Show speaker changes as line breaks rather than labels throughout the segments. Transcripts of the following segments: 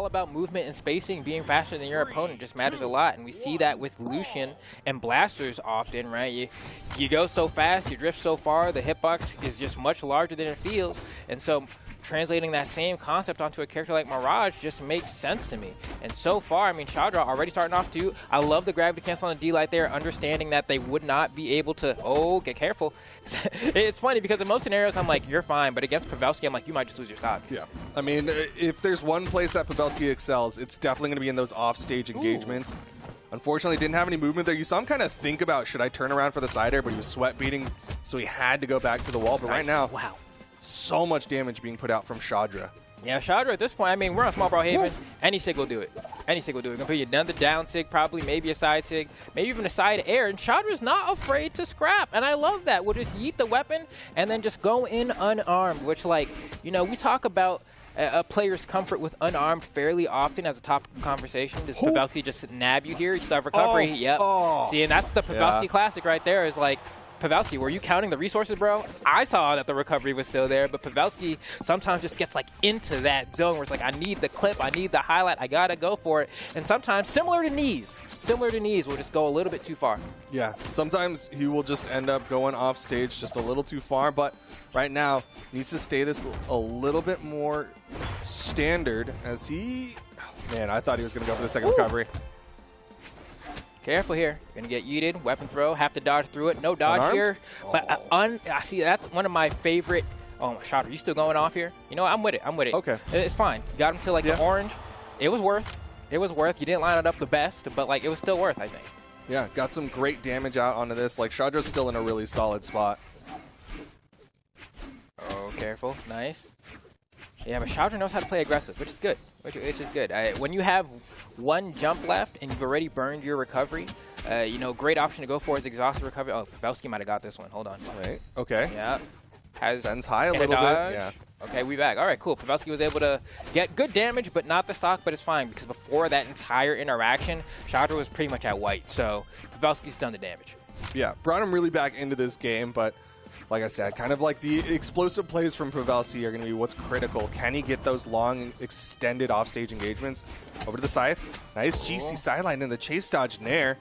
all about movement and spacing. Being faster than your opponent just matters a lot, and we see that with Lucian and blasters often, right? You go so fast, you drift so far, the hitbox is just much larger than it feels, and so translating that same concept onto a character like Mirage just makes sense to me. And so far, I mean, Shadra already starting off too. I love the gravity cancel on the D-Light there, understanding that they would not be able to, oh, get careful. It's funny because in most scenarios, I'm like, you're fine, but against Pavelski, I'm like, you might just lose your stock.
Yeah. I mean, if there's one place that Pavelski excels, it's definitely going to be in those off-stage engagements. Unfortunately, didn't have any movement there. You saw him kind of think about, should I turn around for the side air, but he was sweat beating, so he had to go back to the wall. But right now,
wow,
so much damage being put out from Shadra.
Yeah, Shadra at this point, I mean, we're on small Brawlhalla. Any sig will do it. Any sig will do it. Gonna put you another down sig, probably, maybe a side sig, maybe even a side air. And Shadra's not afraid to scrap, and I love that. We'll just yeet the weapon and then just go in unarmed, which, like, you know, we talk about a player's comfort with unarmed fairly often as a topic of conversation. Does Pavelski just nab you here? You still have recovery. Yep. See, and that's the Pavelski classic right there, is like, Pavelski, were you counting the resources, bro? I saw that the recovery was still there, but Pavelski sometimes just gets like into that zone where it's like, I need the clip, I need the highlight, I gotta go for it. And sometimes, similar to knees, will just go a little bit too far.
Yeah, sometimes he will just end up going off stage just a little too far, but right now needs to stay this a little bit more standard as he, man, I thought he was gonna go for the second recovery.
Careful here. You're going to get yeeted. Weapon throw. Have to dodge through it. No dodge here. But I see, that's one of my favorite. Oh, my shot. Are you still going off here? You know what? I'm with it. I'm with it.
Okay.
It's fine. You got him to, like, the orange. It was worth. It was worth. You didn't line it up the best, but, like, it was still worth, I think.
Yeah, got some great damage out onto this. Like, Shadra's still in a really solid spot.
Oh, careful. Nice. Yeah, but Shadra knows how to play aggressive, which is good. Which is good. When you have one jump left and you've already burned your recovery, you know, great option to go for is exhausted recovery. Oh, Pavelski might have got this one. Hold on.
Right. Okay.
Yeah.
Sends high a little bit. Yeah.
Okay, we back. All right, cool. Pavelski was able to get good damage, but not the stock, but it's fine because before that entire interaction, Shadra was pretty much at white. So Pavelski's done the damage.
Yeah, brought him really back into this game, but like I said, kind of like the explosive plays from Pavelski are going to be what's critical. Can he get those long, extended offstage engagements? Over to the Scythe. Nice GC sideline in the chase dodge nair.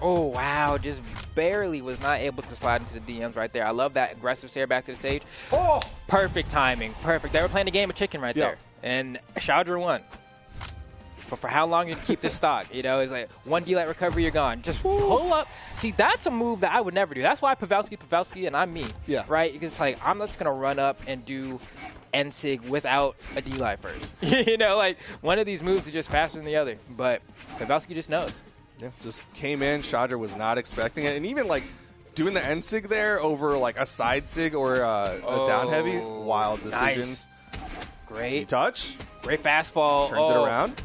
Oh, wow. Just barely was not able to slide into the DMs right there. I love that aggressive stare back to the stage.
Oh!
Perfect timing. Perfect. They were playing a game of chicken right there. And Shadra won. But for how long you can keep this stock? You know, it's like one D-Light recovery, you're gone. Just pull up. See, that's a move that I would never do. That's why Pavelski, and I'm me. Yeah. Right? Because it's like, I'm not just going to run up and do N-Sig without a D-Light first. You know, like, one of these moves is just faster than the other. But Pavelski just knows.
Yeah, just came in. Shadra was not expecting it. And even, like, doing the N-Sig there over, like, a side Sig or a down heavy, wild decisions.
Nice. Great.
Touch.
Great fastfall.
Turns it around.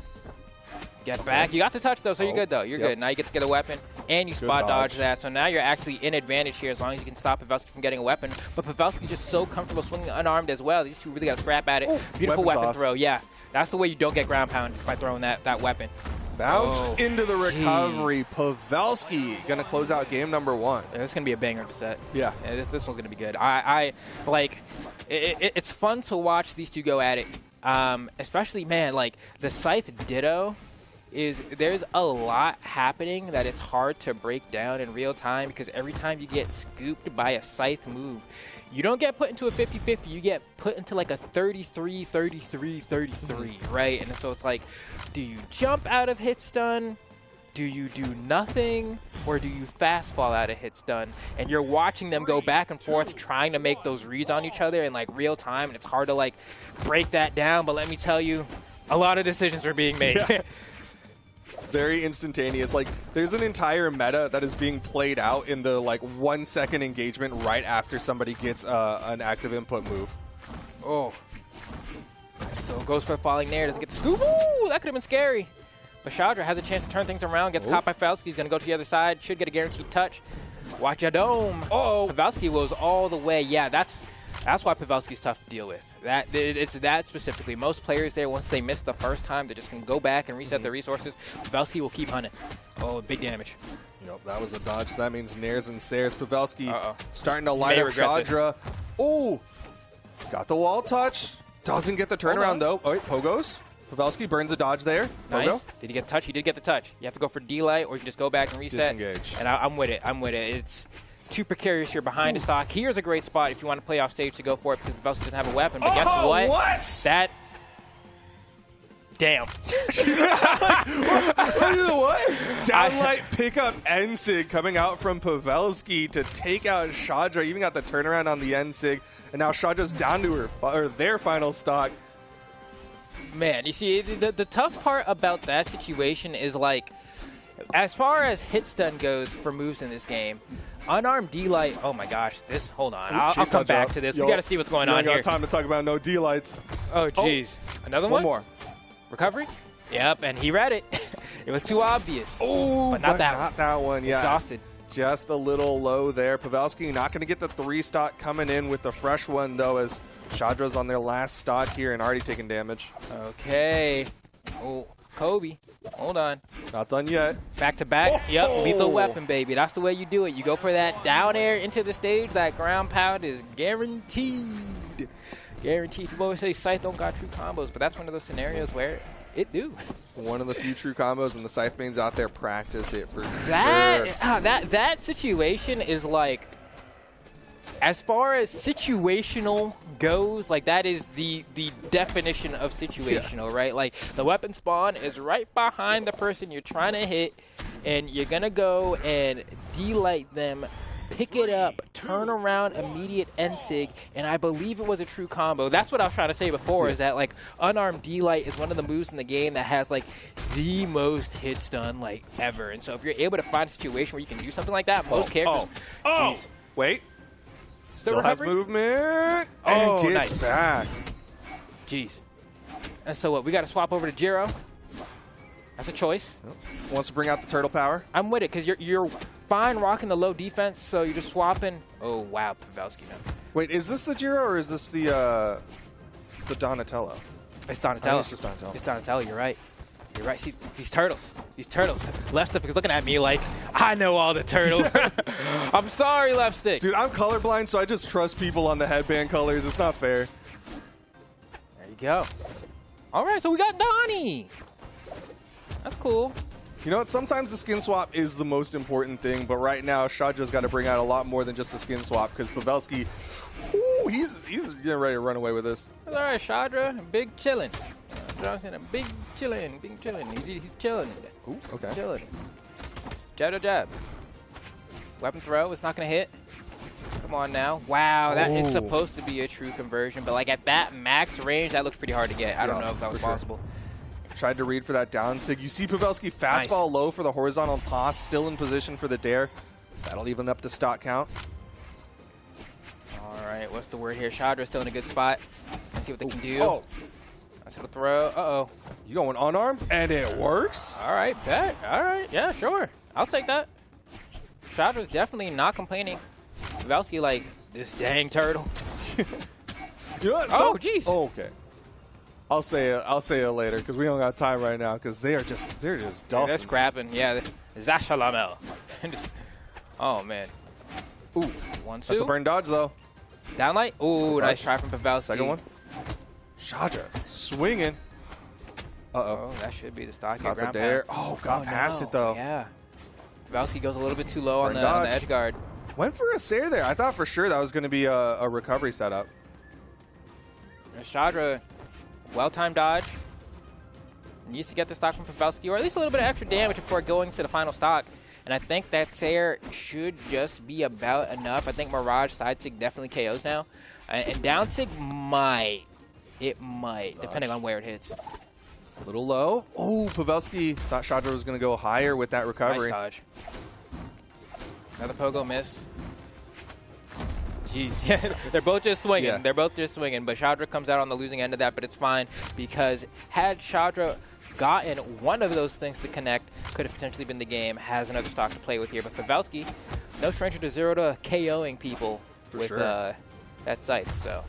Get back. You got the touch, though, so you're good, though. You're good. Now you get to get a weapon, and you spot dodge that. So now you're actually in advantage here as long as you can stop Pavelski from getting a weapon. But Pavelski's just so comfortable swinging unarmed as well. These two really got to scrap at it. Beautiful weapon throw. Yeah, that's the way you don't get ground pound, by throwing that weapon.
Bounced into the recovery. Pavelski going to close out game number 1.
Yeah, this is going to be a banger of a set.
Yeah.
This one's going to be good. I like, it's fun to watch these two go at it. Especially, man, like, the Scythe Ditto there's a lot happening that it's hard to break down in real time because every time you get scooped by a Scythe move, you don't get put into a 50-50, you get put into like a 33-33-33, right? And so it's like, do you jump out of hit stun? Do you do nothing? Or do you fast fall out of hit stun? And you're watching them go back and forth trying to make those reads on each other in like real time, and it's hard to like break that down, but let me tell you, a lot of decisions are being made.
Yeah. Very instantaneous. Like, there's an entire meta that is being played out in the like 1 second engagement right after somebody gets an active input move.
Oh. So goes for a falling nair, doesn't get the scoop. Ooh, that could have been scary. But Shadra has a chance to turn things around, gets caught by Pavelski. He's going to go to the other side, should get a guaranteed touch. Watch your dome. Pavelski was all the way. Yeah, that's why Pavelski's tough to deal with. It's that specifically. Most players there, once they miss the first time, they're just going to go back and reset their resources. Pavelski will keep hunting. Oh, big damage.
Yep, that was a dodge. So that means nairs and Sares. Pavelski starting to light up Shadra. Oh, got the wall touch. Doesn't get the turnaround, though. Oh, wait, Pogos. Pavelski burns a dodge there.
Nice.
Pogo.
Did he get the touch? He did get the touch. You have to go for D-Light, or you can just go back and reset.
Disengage.
And I'm with it. I'm with it. It's too precarious. You're behind the stock. Here's a great spot if you want to play off stage to go for it, because Pavelski doesn't have a weapon. But guess what? That... Damn.
What? Downlight pickup N-Sig coming out from Pavelski to take out Shadra. Even got the turnaround on the N-Sig. And now Shadra's down to their final stock.
Man, you see, the tough part about that situation is, like, as far as hit stun goes for moves in this game, unarmed D-Light, oh my gosh, hold on. I'll come back to this. We got to see what's going on here.
We got time to talk about no D-Lights.
Oh, jeez. Another one?
One more.
Recovery? Yep, and he read it. It was too obvious.
Oh,
but not
that one. Yeah.
Exhausted.
Just a little low there. Pavelski not going to get the 3 stock coming in with the fresh one, though, as Shadra's on their last stock here and already taking damage.
Okay. Oh, Kobe. Hold on.
Not done yet.
Back to back. Oh. Yep, lethal weapon, baby. That's the way you do it. You go for that down air into the stage. That ground pound is guaranteed. Guaranteed. People always say Scythe don't got true combos, but that's one of those scenarios where it do.
One of the few true combos, and the Scythe mains out there practice it for sure.
That situation is like, as far as situational goes, like that is the definition of situational, right? Like the weapon spawn is right behind the person you're trying to hit, and you're gonna go and D-light them, pick it up, turn around, immediate N-Sig, and I believe it was a true combo. That's what I was trying to say before, is that like unarmed D-Light is one of the moves in the game that has like the most hit stun like ever. And so if you're able to find a situation where you can do something like that, most characters...
Geez. Wait. Still has movement.
Oh,
and gets back.
Jeez. And so what, we got to swap over to Jiro. That's a choice.
Wants to bring out the turtle power.
I'm with it, because you're fine rocking the low defense, so you're just swapping. Oh, wow, Pavelski now.
Wait, is this the Jiro or is this the Donatello?
It's Donatello.
It's just Donatello.
It's Donatello, you're right. You're right. See, these turtles. Left Stick is looking at me like, I know all the turtles. I'm sorry, Left Stick.
Dude, I'm colorblind, so I just trust people on the headband colors. It's not fair.
There you go. All right, so we got Donnie. That's cool.
You know what? Sometimes the skin swap is the most important thing, but right now, Shadra's got to bring out a lot more than just a skin swap, because Pavelski, ooh, he's getting ready to run away with this.
That's all right, Shadra. Big chillin'. Big chillin'. He's chilling.
Ooh, okay.
Chilling. Jab. Weapon throw. It's not going to hit. Come on now. Wow, that is supposed to be a true conversion, but like at that max range, that looks pretty hard to get. I don't know if that was possible.
Tried to read for that down sig. You see Pavelski fastball low for the horizontal toss, still in position for the dare. That'll even up the stock count.
All right, what's the word here? Shadra's still in a good spot. Let's see what they can do.
Oh.
Nice little throw. Uh-oh.
You going unarmed? And it works?
All right, bet. All right, yeah, sure. I'll take that. Shadra's definitely not complaining. Pavelski like, this dang turtle.
You know what?
Oh, jeez.
Oh, okay. I'll say it later, because we don't got time right now, because they're just dull.
They're scrapping. Yeah, Zashalamel. Oh man. Ooh, 1-2.
That's a burn dodge though.
Downlight. Ooh, nice try from Pavelski.
Second one. Shadra swinging.
Oh, that should be the stock.
Got the dare. Oh, got past it though.
Yeah. Pavelski goes a little bit too low on the edge guard.
Went for a Sair there. I thought for sure that was going to be a recovery setup.
Shadra. Well-timed dodge. Needs to get the stock from Pavelski, or at least a little bit of extra damage before going to the final stock. And I think that Sair should just be about enough. I think Mirage side sig definitely KOs now. And down sig might. It might, depending on where it hits.
A little low. Oh, Pavelski thought Shadra was going to go higher with that recovery.
Nice dodge. Another pogo miss. Jeez, yeah, they're both just swinging.
Yeah.
They're both just swinging, but Shadra comes out on the losing end of that, but it's fine, because had Shadra gotten one of those things to connect, could have potentially been the game, has another stock to play with here. But Pavelski, no stranger to 0 to KOing people with that Scythe, so.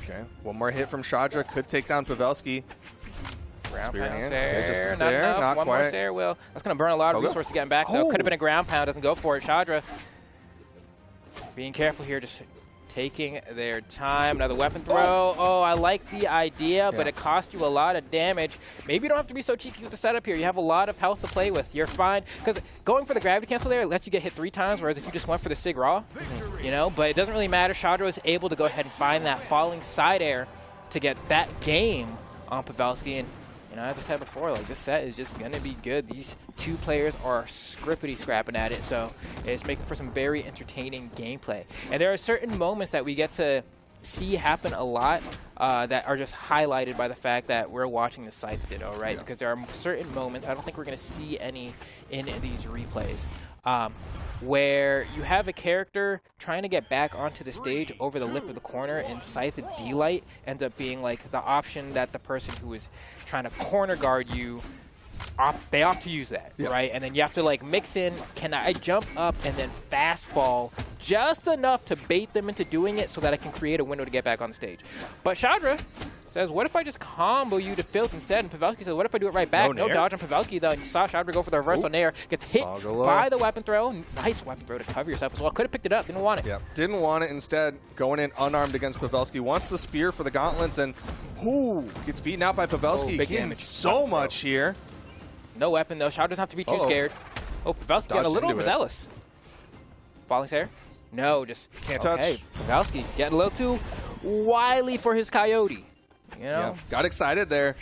Okay, one more hit from Shadra could take down Pavelski.
Ground pound
Sair.
okay,
just a
not
Sair,
enough.
not
One
quite.
more Sair will. That's going to burn a lot of resources getting back, though. Could have been a ground pound, doesn't go for it. Shadra being careful here, just taking their time. Another weapon throw. Oh, I like the idea, but it costs you a lot of damage. Maybe you don't have to be so cheeky with the setup here. You have a lot of health to play with. You're fine. Because going for the gravity cancel there lets you get hit 3 times, whereas if you just went for the Sig Raw, you know, but it doesn't really matter. Shadra was able to go ahead and find that falling side air to get that game on Pavelski. And, you know, as I said before, like, this set is just going to be good. These 2 players are scrapping at it, so it's making for some very entertaining gameplay. And there are certain moments that we get to see happen a lot that are just highlighted by the fact that we're watching the Scythe Ditto, right? Because there are certain moments, I don't think we're going to see any in these replays, where you have a character trying to get back onto the stage over the lip of the corner, and Scythe D-Light ends up being like the option that the person who is trying to corner guard you, they opt to use that, right? And then you have to like mix in, can I jump up and then fastball just enough to bait them into doing it so that I can create a window to get back on the stage. But Shadra says, what if I just combo you to filth instead? And Pavelski says, what if I do it right back? No dodge on Pavelski, though. And you saw Shadra go for the reversal nair. Gets hit by the weapon throw. Nice weapon throw to cover yourself as well. Could have picked it up. Didn't want it.
Yep. Didn't want it. Instead, going in unarmed against Pavelski. Wants the spear for the gauntlets. And gets beaten out by Pavelski.
Big damage.
So much here.
No weapon, though. Shadra doesn't have to be too scared. Oh, Pavelski got a little overzealous. Falling Sarah? No, just
can't touch.
Pavelski getting a little too wily for his coyote. You know?
Got excited there.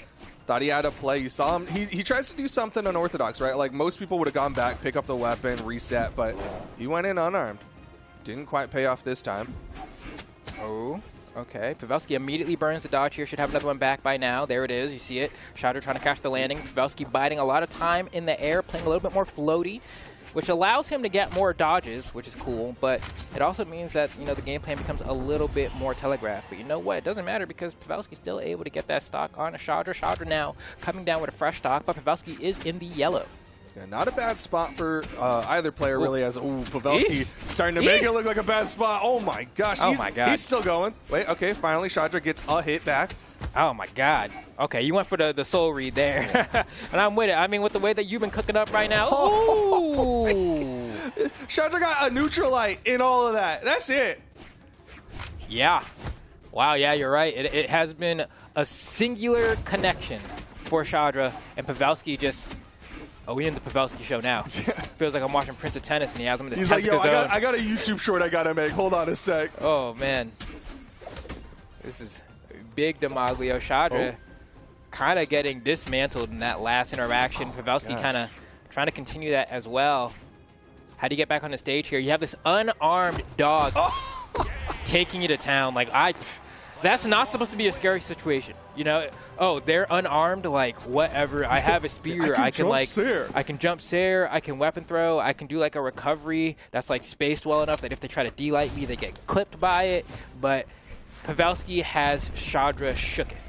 Thought he had a play. You saw him. He tries to do something unorthodox, right? Like most people would have gone back, pick up the weapon, reset, but he went in unarmed. Didn't quite pay off this time.
Oh, okay. Pavelski immediately burns the dodge here. Should have another one back by now. There it is. You see it. Shadra trying to catch the landing. Pavelski biding a lot of time in the air, playing a little bit more floaty, which allows him to get more dodges, which is cool, but it also means that, you know, the game plan becomes a little bit more telegraphed. But you know what? It doesn't matter because Pavelski's still able to get that stock on a Shadra. Shadra now coming down with a fresh stock, but Pavelski is in the yellow.
Yeah, not a bad spot for either player, really, as Pavelski starting to make it look like a bad spot. Oh, my gosh. He's still going. Wait, okay, finally Shadra gets a hit back.
Oh, my God. Okay, you went for the soul read there. And I'm with it. I mean, with the way that you've been cooking up right now.
Oh. Shadra got a neutralite in all of that. That's it.
Yeah. Wow, yeah, you're right. It has been a singular connection for Shadra, and Pavelski just... Oh, we in the Pavelski show now. Feels like I'm watching Prince of Tennis, and he has him in the
He's like, yo, I got a YouTube short I got to make. Hold on a sec.
Oh, man. This is big Demaglio. Shadra kind of getting dismantled in that last interaction. Pavelski kind of trying to continue that as well. How do you get back on the stage here? You have this unarmed dog taking you to town. Like, that's not supposed to be a scary situation. You know, oh, they're unarmed, like, whatever. I have a spear. I can jump Sair. I can weapon throw. I can do, like, a recovery that's, like, spaced well enough that if they try to D-light me, they get clipped by it. But Pavelski has Shadra shooketh.